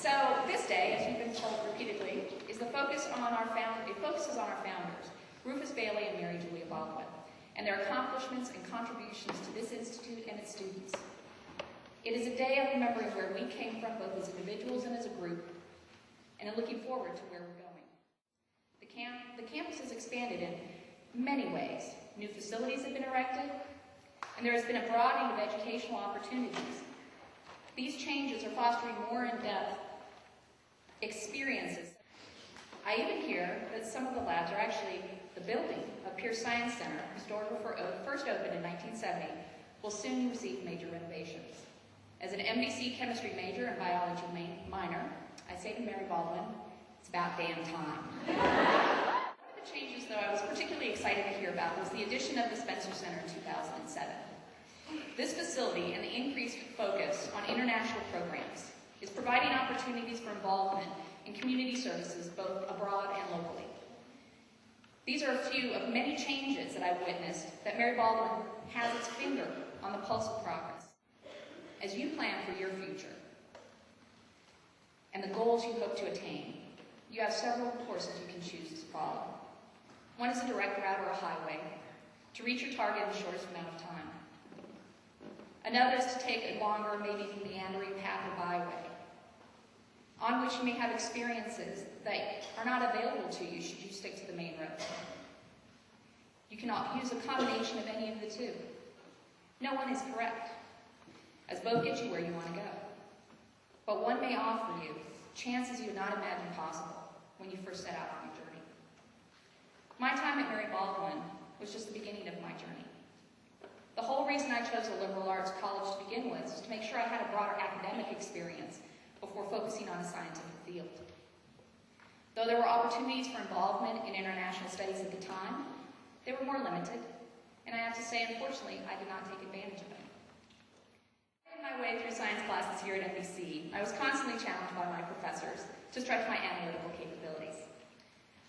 So this day, as you've been told repeatedly, focuses on our founders, Rufus Bailey and Mary Julia Baldwin, and their accomplishments and contributions to this institute and its students. It is a day of remembering where we came from, both as individuals and as a group, and in looking forward to where we're going. The campus has expanded in many ways. New facilities have been erected, and there has been a broadening of educational opportunities. These changes are fostering more in-depth experiences. I even hear that some of the labs are actually the building of Pierce Science Center, whose doors were first opened in 1970, will soon receive major renovations. As an MBC chemistry major and biology minor, I say to Mary Baldwin, it's about damn time. One of the changes, though, I was particularly excited to hear about was the addition of the Spencer Center in 2007. This facility and the increased focus on international programs is providing opportunities for involvement in community services both abroad and locally. These are a few of many changes that I've witnessed that Mary Baldwin has its finger on the pulse of progress. As you plan for your future and the goals you hope to attain, you have several courses you can choose to follow. One is a direct route or a highway to reach your target in the shortest amount of time. Another is to take a longer, maybe meandering path or byway, on which you may have experiences that are not available to you should you stick to the main road. You can use a combination of any of the two. No one is correct, as both get you where you want to go. But one may offer you chances you had not imagined possible when you first set out on your journey. My time at Mary Baldwin was just the beginning of my journey. The whole reason I chose a liberal arts college to begin with was to make sure I had a broader academic experience before focusing on a scientific field. Though there were opportunities for involvement in international studies at the time, they were more limited, and I have to say, unfortunately, I did not take advantage of them. In my way through science classes here at NBC, I was constantly challenged by my professors to stretch my analytical capabilities.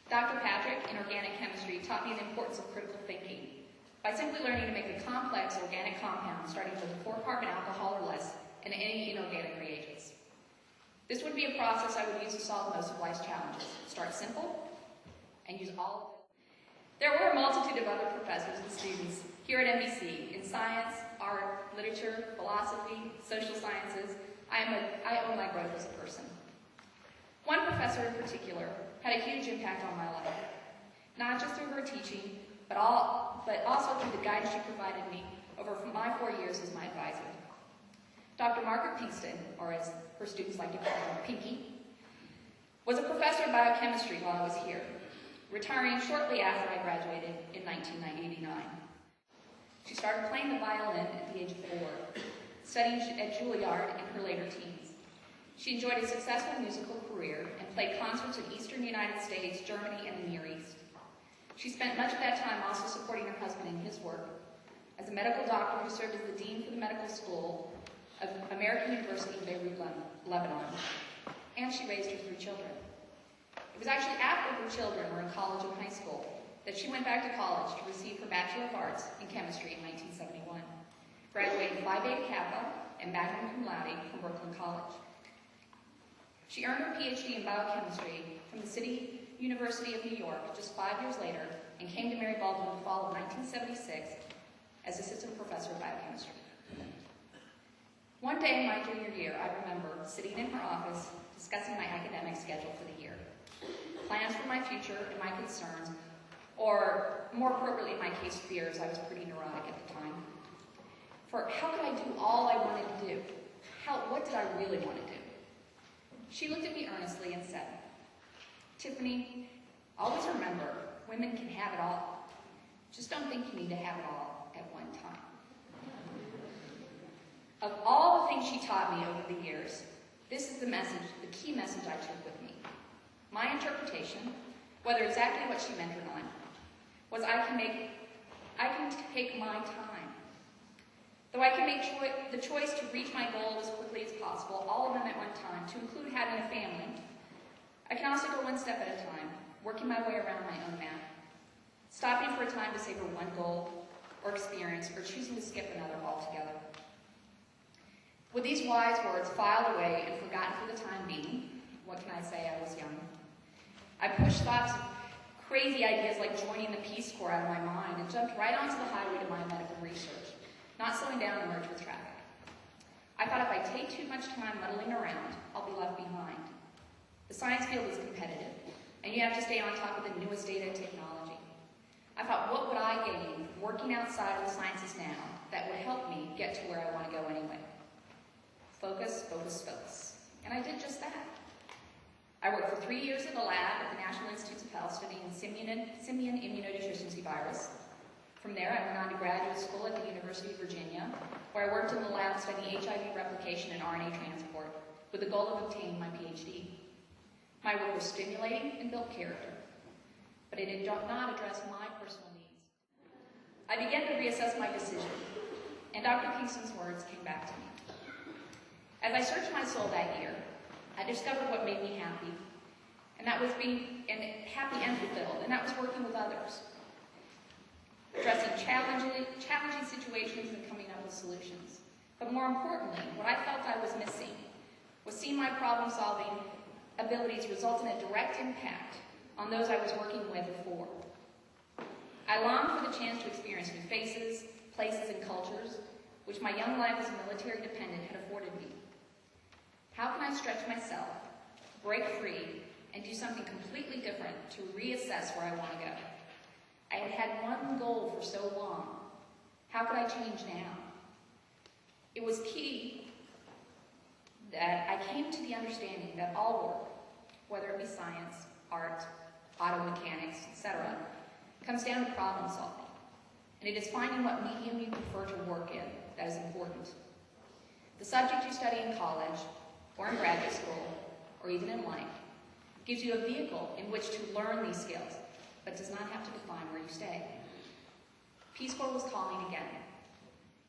Dr. Patrick, in organic chemistry, taught me the importance of critical thinking by simply learning to make a complex organic compound starting with a 4-carbon alcohol or less and any inorganic reagents. This would be a process I would use to solve most of life's challenges. Start simple and use all of it. There were a multitude of other professors and students here at NBC in science, art, literature, philosophy, social sciences. I owe my growth as a person. One professor in particular had a huge impact on my life, not just through her teaching, but also through the guidance she provided me over my 4 years as my advisor. Dr. Margaret Peaston, or as her students like to call her, Pinky, was a professor of biochemistry while I was here, retiring shortly after I graduated in 1989. She started playing the violin at the age of 4, studying at Juilliard in her later teens. She enjoyed a successful musical career and played concerts in Eastern United States, Germany, and the Near East. She spent much of that time also supporting her husband in his work as a medical doctor who served as the dean for the medical school of American University in Beirut, Lebanon, and she raised her 3 children. It was actually after her children were in college and high school that she went back to college to receive her Bachelor of Arts in Chemistry in 1971, graduating Phi Beta Kappa and magna cum laude from Baldwin College. She earned her PhD in biochemistry from the City University of New York just 5 years later and came to Mary Baldwin in the fall of 1976 as assistant professor of biochemistry. One day in my junior year, I remember sitting in her office discussing my academic schedule for the year, plans for my future and my concerns, or more appropriately in my case, fears. I was pretty neurotic at the time. For how could I do all I wanted to do? What did I really want to do? She looked at me earnestly and said, "Tiffany, always remember, women can have it all. Just don't think you need to have it all at one time." Of all the things she taught me over the years, this is the key message I took with me. My interpretation, whether exactly what she meant or not, was I can take my time. Though I can make the choice to reach my goal as quickly as possible, all of them at one time, to include having a family, I can also go one step at a time, working my way around my own map, stopping for a time to savor one goal or experience, or choosing to skip another altogether. With these wise words filed away and forgotten for the time being, pushed thoughts of crazy ideas like joining the Peace Corps out of my mind and jumped right onto the highway to biomedical research, not slowing down to merge with traffic. I thought if I take too much time muddling around, I'll be left behind. The science field is competitive, and you have to stay on top of the newest data and technology. I thought, what would I gain working outside of the sciences now that would help me get to where I want to go anyway? Focus, focus, focus. And I did just that. I worked for 3 years in the lab at the National Institutes of Health studying Simian Immunodeficiency Virus. From there, I went on to graduate school at the University of Virginia, where I worked in the lab studying HIV replication and RNA transport with the goal of obtaining my PhD. My work was stimulating and built character, but it did not address my personal needs. I began to reassess my decision, and Dr. Kingston's words came back to me. As I searched my soul that year, I discovered what made me happy, and that was being happy and fulfilled, and that was working with others, addressing challenging situations and coming up with solutions. But more importantly, what I felt I was missing was seeing my problem-solving abilities result in a direct impact on those I was working with or for. I longed for the chance to experience new faces, places, and cultures, which my young life as a military dependent had afforded me. How can I stretch myself, break free, and do something completely different to reassess where I want to go? I had had one goal for so long. How could I change now? It was key that I came to the understanding that all work, whether it be science, art, auto mechanics, etc., comes down to problem solving. And it is finding what medium you prefer to work in that is important. The subject you study in college, or in graduate school, or even in life, gives you a vehicle in which to learn these skills, but does not have to define where you stay. Peace Corps was calling again,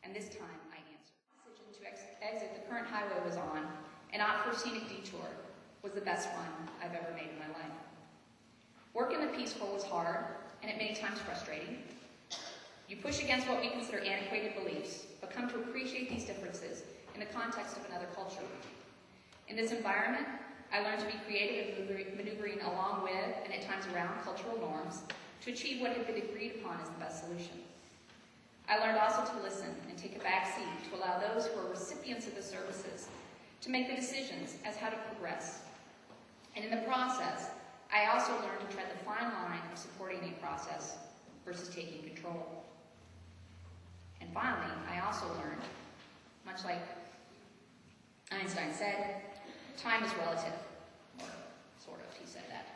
and this time I answered. The decision to exit the current highway was on, and opt for a scenic detour was the best one I've ever made in my life. Work in the Peace Corps was hard, and at many times frustrating. You push against what we consider antiquated beliefs, but come to appreciate these differences in the context of another culture. In this environment, I learned to be creative in maneuvering along with, and at times around, cultural norms to achieve what had been agreed upon as the best solution. I learned also to listen and take a back seat to allow those who are recipients of the services to make the decisions as how to progress. And in the process, I also learned to tread the fine line of supporting a process versus taking control. And finally, I also learned, much like Einstein said, time is relative, or sort of, he said that.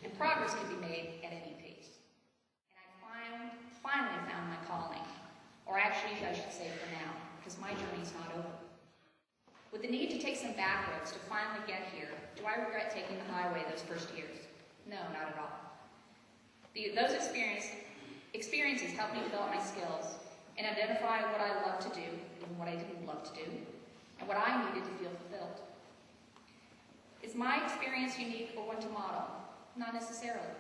And progress can be made at any pace. And I finally found my calling, or actually I should say for now, because my journey's not over. With the need to take some back roads to finally get here, do I regret taking the highway those first years? No, not at all. Those experiences helped me develop my skills and identify what I loved to do and what I didn't love to do, and what I needed to feel fulfilled. Is my experience unique or one to model? Not necessarily.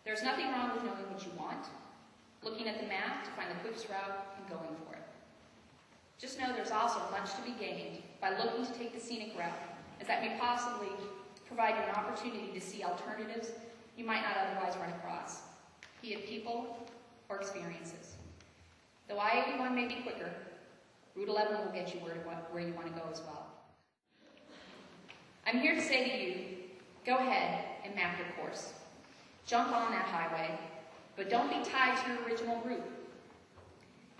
There's nothing wrong with knowing what you want, looking at the map to find the quickest route, and going for it. Just know there's also much to be gained by looking to take the scenic route, as that may possibly provide you an opportunity to see alternatives you might not otherwise run across, be it people or experiences. Though I-81 may be quicker, Route 11 will get you where you want to go as well. I'm here to say to you, go ahead and map your course. Jump on that highway, but don't be tied to your original route.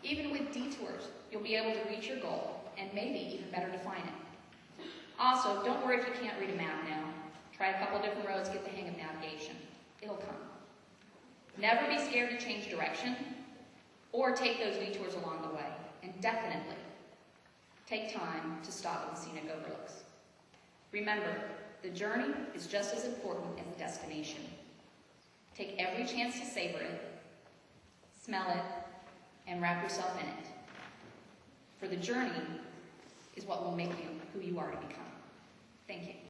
Even with detours, you'll be able to reach your goal, and maybe even better define it. Also, don't worry if you can't read a map now. Try a couple different roads, get the hang of navigation. It'll come. Never be scared to change direction, or take those detours along the way. And definitely, take time to stop at the scenic overlooks. Remember, the journey is just as important as the destination. Take every chance to savor it, smell it, and wrap yourself in it. For the journey is what will make you who you are to become. Thank you.